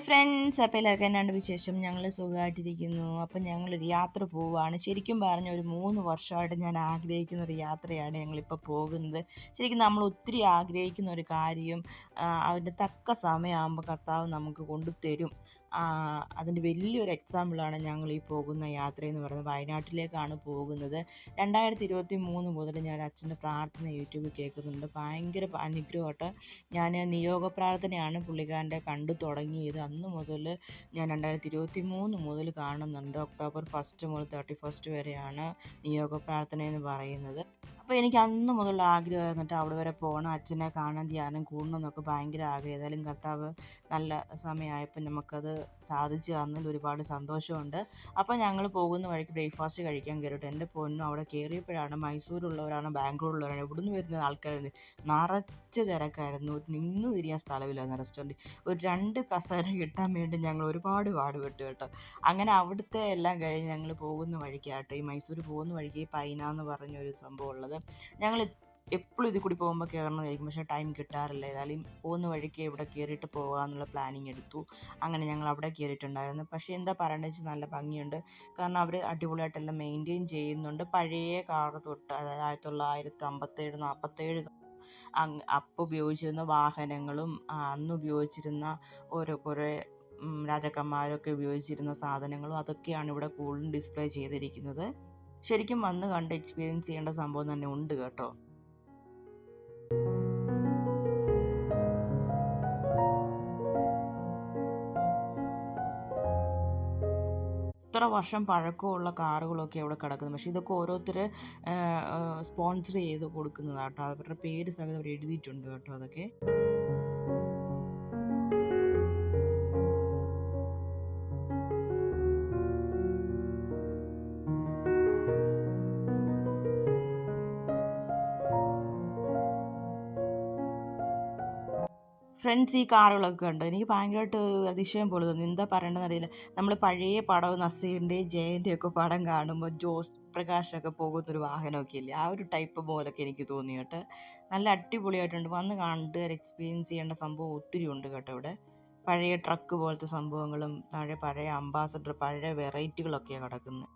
Friends, അപ്പോൾ എല്ലാവർക്കും എന്നാണ്ട് വിശേഷം? ഞങ്ങൾ സുഖമായിട്ടിരിക്കുന്നു. അപ്പം ഞങ്ങളൊരു യാത്ര പോവുകയാണ്. ശരിക്കും പറഞ്ഞ ഒരു 3 വർഷമായിട്ട് ഞാൻ ആഗ്രഹിക്കുന്ന ഒരു യാത്രയാണ് ഞങ്ങളിപ്പോൾ പോകുന്നത്. ശരിക്കും നമ്മൾ ഒത്തിരി ആഗ്രഹിക്കുന്ന ഒരു കാര്യം അതിൻ്റെ തക്ക സമയമാകുമ്പോൾ കർത്താവ് നമുക്ക് കൊണ്ടുതരും. അതിൻ്റെ വലിയൊരു എക്സാമ്പിളാണ് ഞങ്ങൾ ഈ പോകുന്ന യാത്രയെന്ന് പറയുന്നത്. വയനാട്ടിലേക്കാണ് പോകുന്നത്. 2023 മുതൽ ഞാൻ അച്ഛൻ്റെ പ്രാർത്ഥന യൂട്യൂബിൽ കേൾക്കുന്നുണ്ട്. ഭയങ്കര അനുഗ്രഹമായിട്ട്. ഞാൻ നിയോഗ പ്രാർത്ഥനയാണ് പുള്ളിക്കാരൻ്റെ കണ്ടു തുടങ്ങിയത്. അന്ന് മുതൽ ഞാൻ 2023 മുതൽ കാണുന്നുണ്ട്. ഒക്ടോബർ 1 മുതൽ 31 വരെയാണ് നിയോഗ പ്രാർത്ഥന എന്ന് പറയുന്നത്. അപ്പോൾ എനിക്ക് അന്ന് മുതലുള്ള ആഗ്രഹം എന്നിട്ട് അവിടെ വരെ പോകണം, അച്ഛനെ കാണാൻ, ധ്യാനം കൂടണം എന്നൊക്കെ ഭയങ്കര ആഗ്രഹം. ഏതായാലും കർത്താവ് നല്ല സമയമായപ്പോൾ നമുക്കത് സാധിച്ചു തന്നതിൽ ഒരുപാട് സന്തോഷമുണ്ട്. അപ്പോൾ ഞങ്ങൾ പോകുന്ന വഴിക്ക് ബ്രേക്ക്ഫാസ്റ്റ് കഴിക്കാൻ കയറിയിട്ട് എൻ്റെ പൊന്നും അവിടെ കയറിയപ്പോഴാണ് മൈസൂരുള്ളവരാണ്, ബാംഗ്ലൂരിലുള്ളവരാണ്, ഇവിടുന്ന് വരുന്ന ആൾക്കാരായിരുന്നു. നിറച്ച് തിരക്കായിരുന്നു. നിന്ന് തിരിയാൻ സ്ഥലമില്ലായിരുന്നു റെസ്റ്റോറൻറ്റ്. ഒരു 2 കസേര കിട്ടാൻ വേണ്ടി ഞങ്ങൾ ഒരുപാട് പാടുപെട്ടു കേട്ടോ. അങ്ങനെ അവിടുത്തെ എല്ലാം കഴിഞ്ഞ് ഞങ്ങൾ പോകുന്ന വഴിക്കാട്ടോ, ഈ മൈസൂർ പോകുന്ന വഴിക്ക് ഈ പൈന എന്ന് പറഞ്ഞൊരു സംഭവം ഉള്ളത്. ഞങ്ങൾ എപ്പോഴും ഇതിൽ കൂടി പോകുമ്പോൾ കയറണമായിരിക്കും, പക്ഷേ ടൈം കിട്ടാറില്ല. ഏതായാലും പോകുന്ന വഴിക്ക് ഇവിടെ കയറിയിട്ട് പോകാമെന്നുള്ള പ്ലാനിങ് എടുത്തു. അങ്ങനെ ഞങ്ങൾ അവിടെ കയറിയിട്ടുണ്ടായിരുന്നു. പക്ഷേ എന്താ പറയണമെന്ന് വെച്ചാൽ നല്ല ഭംഗിയുണ്ട്. കാരണം അവർ അടിപൊളിയായിട്ടെല്ലാം മെയിൻറ്റെയിൻ ചെയ്യുന്നുണ്ട്. പഴയ കാർ തൊട്ട്, അതായത് 1957 47 അപ്പോൾ ഉപയോഗിച്ചിരുന്ന വാഹനങ്ങളും അന്ന് ഉപയോഗിച്ചിരുന്ന കുറേ രാജാക്കന്മാരൊക്കെ ഉപയോഗിച്ചിരുന്ന സാധനങ്ങളും അതൊക്കെയാണ് ഇവിടെ കൂടുതലും ഡിസ്പ്ലേ ചെയ്തിരിക്കുന്നത്. ശരിക്കും വന്ന് കണ്ട് എക്സ്പീരിയൻസ് ചെയ്യേണ്ട സംഭവം തന്നെ ഉണ്ട് കേട്ടോ. ഇത്ര വർഷം പഴക്കമുള്ള കാറുകളൊക്കെ അവിടെ കിടക്കുന്നത്. പക്ഷേ ഇതൊക്കെ ഓരോരുത്തർ സ്പോൺസർ ചെയ്ത് കൊടുക്കുന്നതാണ് കേട്ടോ. അവരുടെ പേര് സഹിതം അവർ എഴുതിയിട്ടുണ്ട് കേട്ടോ. അതൊക്കെ ഫ്രണ്ട്സ്, ഈ കാറുകളൊക്കെ ഉണ്ട്. എനിക്ക് ഭയങ്കരമായിട്ട് അതിശയം പോലെ തോന്നി. എന്താ പറയേണ്ടതെന്ന് അറിയില്ല. നമ്മൾ പഴയ പടം നസീറിൻ്റെയും ജയൻ്റെയും ഒക്കെ പടം കാണുമ്പോൾ ജോസ് പ്രകാശൊക്കെ പോകുന്നൊരു വാഹനമൊക്കെ ഇല്ലേ, ആ ഒരു ടൈപ്പ് പോലൊക്കെ എനിക്ക് തോന്നി കേട്ടോ. നല്ല അടിപൊളിയായിട്ടുണ്ട്. വന്ന് കണ്ട് എക്സ്പീരിയൻസ് ചെയ്യേണ്ട സംഭവം ഒത്തിരി ഉണ്ട് കേട്ടോ ഇവിടെ. പഴയ ട്രക്ക് പോലത്തെ സംഭവങ്ങളും പഴയ അംബാസഡർ, പഴയ വെറൈറ്റികളൊക്കെയാണ് കിടക്കുന്നത്.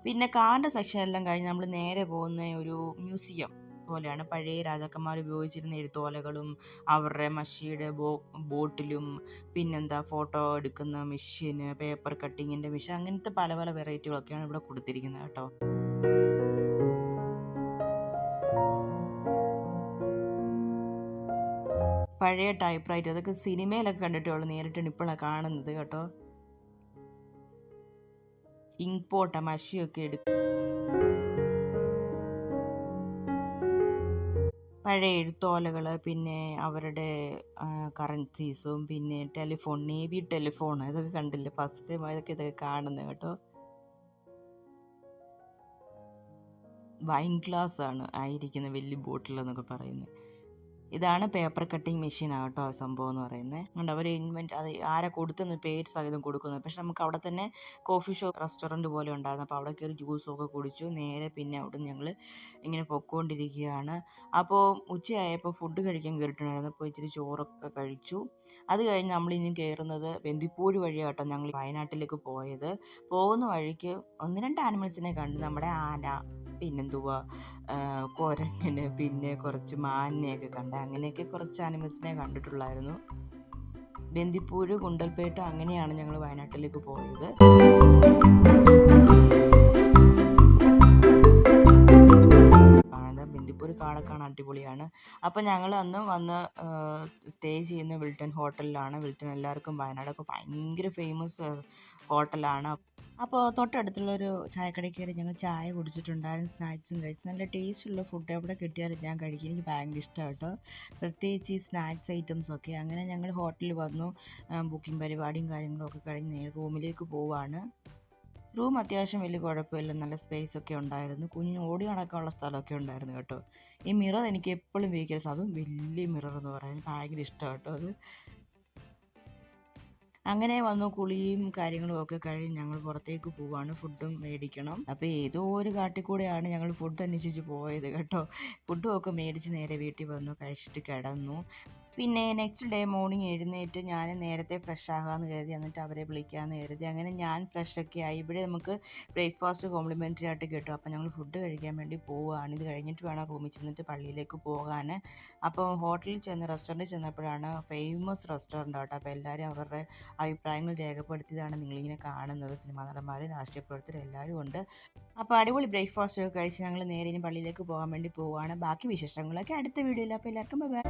പിന്നെ കാറിൻ്റെ സെക്ഷൻ എല്ലാം കഴിഞ്ഞ് നമ്മൾ നേരെ പോകുന്ന ഒരു മ്യൂസിയം പോലെയാണ്. പഴയ രാജാക്കന്മാർ ഉപയോഗിച്ചിരുന്ന എഴുത്തോലകളും അവരുടെ മഷിയുടെ ബോട്ടിലും പിന്നെന്താ ഫോട്ടോ എടുക്കുന്ന മെഷീന്, പേപ്പർ കട്ടിങ്ങിൻ്റെ മെഷീൻ, അങ്ങനത്തെ പല പല വെറൈറ്റികളൊക്കെയാണ് ഇവിടെ കൊടുത്തിരിക്കുന്നത് കേട്ടോ. പഴയ ടൈപ്പ് റൈറ്റർ, അതൊക്കെ സിനിമയിലൊക്കെ കണ്ടിട്ടേ ഉള്ളൂ, നേരിട്ടാണ് ഇപ്പോഴാണ് കാണുന്നത് കേട്ടോ. ഇങ്ക് പോട്ട മഷിയൊക്കെ എടുക്കും. പഴയ എഴുത്തോലകൾ, പിന്നെ അവരുടെ കറൻസീസും, പിന്നെ ടെലിഫോൺ, നേവി ടെലിഫോൺ, ഇതൊക്കെ കണ്ടില്ലേ ഫസ്റ്റ് ടൈം ഇതൊക്കെ കാണുന്നത് കേട്ടോ. വൈൻ ഗ്ലാസ് ആണ് ആയിരിക്കുന്നത്, വലിയ ബോട്ടിലെന്നൊക്കെ പറയുന്നത്. ഇതാണ് പേപ്പർ കട്ടിങ് മെഷീനാണ് കേട്ടോ സംഭവം എന്ന് പറയുന്നത്. അതുകൊണ്ട് അവർ അത് ആരെ കൊടുത്തെന്ന് പേര് സഹിതം കൊടുക്കുന്നത്. പക്ഷെ നമുക്ക് അവിടെ തന്നെ കോഫി ഷോപ്പ്, റെസ്റ്റോറൻറ്റ് പോലെ ഉണ്ടായിരുന്നു. അപ്പോൾ അവിടെ കയറി ജ്യൂസൊക്കെ കുടിച്ചു. നേരെ പിന്നെ അവിടെ ഞങ്ങൾ ഇങ്ങനെ പൊയ്ക്കൊണ്ടിരിക്കുകയാണ്. അപ്പോൾ ഉച്ചയായപ്പോൾ ഫുഡ് കഴിക്കാൻ കയറിയിട്ടുണ്ടായിരുന്നു. അപ്പോൾ ഇച്ചിരി ചോറൊക്കെ കഴിച്ചു. അത് കഴിഞ്ഞ് നമ്മളിനി കയറുന്നത് ബന്ദിപ്പൂര് വഴിയാണ് കേട്ടോ ഞങ്ങൾ വയനാട്ടിലേക്ക് പോയത്. പോകുന്ന വഴിക്ക് 1-2 ആനിമൽസിനെ കണ്ടു. നമ്മുടെ ആന, പിന്നെന്തുവാ കുരങ്ങനെ, പിന്നെ കുറച്ച് മാനിനെയൊക്കെ കണ്ട്. അങ്ങനെയൊക്കെ കുറച്ച് ആനിമൽസിനെ കണ്ടിട്ടുള്ളായിരുന്നു. ബന്ദിപ്പൂര്, ഗുണ്ടൽപേട്ട, അങ്ങനെയാണ് ഞങ്ങൾ വയനാട്ടിലേക്ക് പോയത്. ബന്ദിപ്പൂർ കാടൊക്കെ അടിപൊളിയാണ്. അപ്പോൾ ഞങ്ങൾ അന്ന് വന്ന് സ്റ്റേ ചെയ്യുന്ന വിൽട്ടൺ ഹോട്ടലിലാണ്. വിൽട്ടൺ എല്ലാവർക്കും വയനാടൊക്കെ ഭയങ്കര ഫേമസ് ഹോട്ടലാണ്. അപ്പോൾ തൊട്ടടുത്തുള്ളൊരു ചായക്കടയിൽ കയറി ഞങ്ങൾ ചായ കുടിച്ചിട്ടുണ്ടായിരുന്നു, സ്നാക്സും കഴിച്ചു. നല്ല ടേസ്റ്റുള്ള ഫുഡ് എവിടെ കിട്ടിയാലും ഞാൻ കഴിക്കും. എനിക്ക് ഭയങ്കര ഇഷ്ടമാണ് കേട്ടോ, പ്രത്യേകിച്ച് ഈ സ്നാക്സ് ഐറ്റംസൊക്കെ. അങ്ങനെ ഞങ്ങൾ ഹോട്ടലിൽ വന്നു. ബുക്കിംഗ് പരിപാടിയും കാര്യങ്ങളൊക്കെ കഴിഞ്ഞ് റൂമിലേക്ക് പോവാണ്. റൂം അത്യാവശ്യം വലിയ കുഴപ്പമില്ല, നല്ല സ്പേസ് ഒക്കെ ഉണ്ടായിരുന്നു. കുഞ്ഞിന് ഓടി നടക്കാനുള്ള സ്ഥലമൊക്കെ ഉണ്ടായിരുന്നു കേട്ടോ. ഈ മിറർ എനിക്ക് എപ്പോഴും വീക്ക്നെസ്, അതും വലിയ മിറർ എന്ന് പറയുന്നത് ഭയങ്കര ഇഷ്ടമാണ് കേട്ടോ അത്. അങ്ങനെ വന്നു കുളിയും കാര്യങ്ങളും ഒക്കെ കഴിഞ്ഞ് ഞങ്ങൾ പുറത്തേക്ക് പോവാണ്. ഫുഡും മേടിക്കണം. അപ്പോൾ ഏതോ ഒരു കാട്ടിക്കൂടെയാണ് ഞങ്ങൾ ഫുഡ് അന്വേഷിച്ച് പോയത് കേട്ടോ. ഫുഡും ഒക്കെ മേടിച്ച് നേരെ വീട്ടിൽ വന്നു, കഴിച്ചിട്ട് കിടന്നു. പിന്നെ നെക്സ്റ്റ് ഡേ മോർണിംഗ് എഴുന്നേറ്റ് ഞാൻ നേരത്തെ ഫ്രഷ് ആകാമെന്ന് കരുതി, എന്നിട്ട് അവരെ വിളിക്കാമെന്ന് കരുതി. അങ്ങനെ ഞാൻ ഫ്രഷൊക്കെ ആയി. ഇവിടെ നമുക്ക് ബ്രേക്ക്ഫാസ്റ്റ് കോംപ്ലിമെൻ്ററി ആയിട്ട് കിട്ടും. അപ്പോൾ ഞങ്ങൾ ഫുഡ് കഴിക്കാൻ വേണ്ടി പോവുകയാണ്. ഇത് കഴിഞ്ഞിട്ട് വേണം റൂമിൽ ചെന്നിട്ട് പള്ളിയിലേക്ക് പോകാൻ. അപ്പോൾ ഹോട്ടലിൽ റെസ്റ്റോറൻറ്റിൽ ചെന്നപ്പോഴാണ് ഫേമസ് റെസ്റ്റോറൻ്റ് ആട്ടോ. അപ്പോൾ എല്ലാവരും അവരുടെ അഭിപ്രായങ്ങൾ രേഖപ്പെടുത്തിയതാണ് നിങ്ങളിങ്ങനെ കാണുന്നത്. സിനിമാ നടന്മാർ, രാഷ്ട്രീയ പ്രവർത്തകർ എല്ലാവരും ഉണ്ട്. അപ്പോൾ അടിപൊളി ബ്രേക്ക്ഫാസ്റ്റ് ഒക്കെ കഴിച്ച് ഞങ്ങൾ നേരെ ഇനി പള്ളിയിലേക്ക് പോകാൻ വേണ്ടി പോവുകയാണ്. ബാക്കി വിശേഷങ്ങളൊക്കെ അടുത്ത വീഡിയോയിൽ. അപ്പോൾ എല്ലാവർക്കും ബൈ.